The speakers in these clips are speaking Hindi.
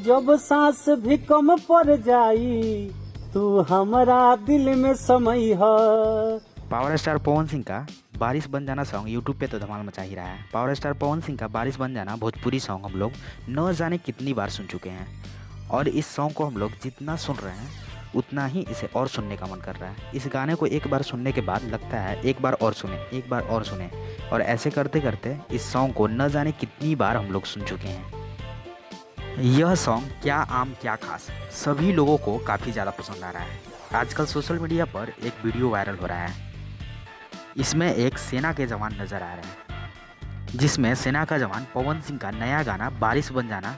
जब सांस भी कम पड़ जाई तू हमारा दिल में समय है। पावर स्टार पवन सिंह का बारिश बन जाना सॉन्ग यूट्यूब पे तो धमाल मचा ही रहा है। पावर स्टार पवन सिंह का बारिश बन जाना भोजपुरी सॉन्ग हम लोग न जाने कितनी बार सुन चुके हैं, और इस सॉन्ग को हम लोग जितना सुन रहे हैं उतना ही इसे और सुनने का मन कर रहा है। इस गाने को एक बार सुनने के बाद लगता है एक बार और सुने, एक बार और सुने, और ऐसे करते करते इस सॉन्ग को न जाने कितनी बार हम लोग सुन चुके हैं। यह सॉन्ग क्या आम क्या खास सभी लोगों को काफ़ी ज़्यादा पसंद आ रहा है। आजकल सोशल मीडिया पर एक वीडियो वायरल हो रहा है। इसमें एक सेना के जवान नज़र आ रहे हैं, जिसमें सेना का जवान पवन सिंह का नया गाना बारिश बन जाना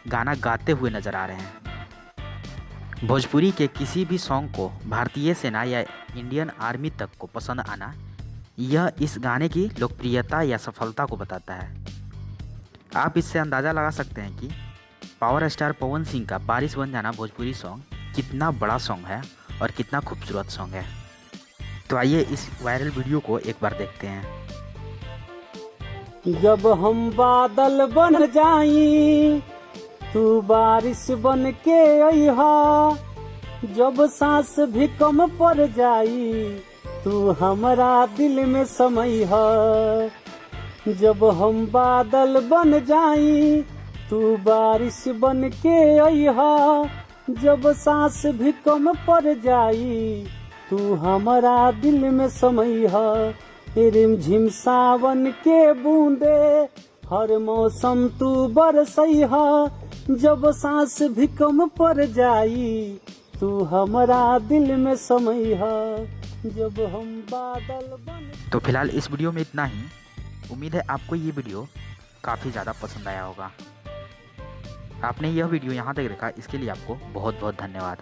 गाना गाते हुए नज़र आ रहे हैं। भोजपुरी के किसी भी सॉन्ग को भारतीय सेना या इंडियन आर्मी तक को पसंद आना, यह इस गाने की लोकप्रियता या सफलता को बताता है। आप इससे अंदाज़ा लगा सकते हैं कि पावर स्टार पवन सिंह का बारिश बन जाना भोजपुरी सॉन्ग कितना बड़ा सॉन्ग है और कितना खूबसूरत सॉन्ग है। तो आइए इस वायरल वीडियो को एक बार देखते हैं। जब हम बादल बन जाई तू बारिश बन के अइहा, जब सांस भी कम पड़ जाई तू हमारा दिल में समय है। जब हम बादल बन जाई तू बारिश बन के अइहा, जब सांस भी कम पड़ जाई तू हमारा दिल में समय है। रिमझिम सावन के बूंदे हर मौसम तू बरसई है, जब सांस भी कम पड़ जाई तू हमारा दिल में समय है। जब हम बादल बन। तो फिलहाल इस वीडियो में इतना ही। उम्मीद है आपको ये वीडियो काफ़ी ज़्यादा पसंद आया होगा। आपने यह वीडियो यहाँ तक देखा, इसके लिए आपको बहुत बहुत धन्यवाद।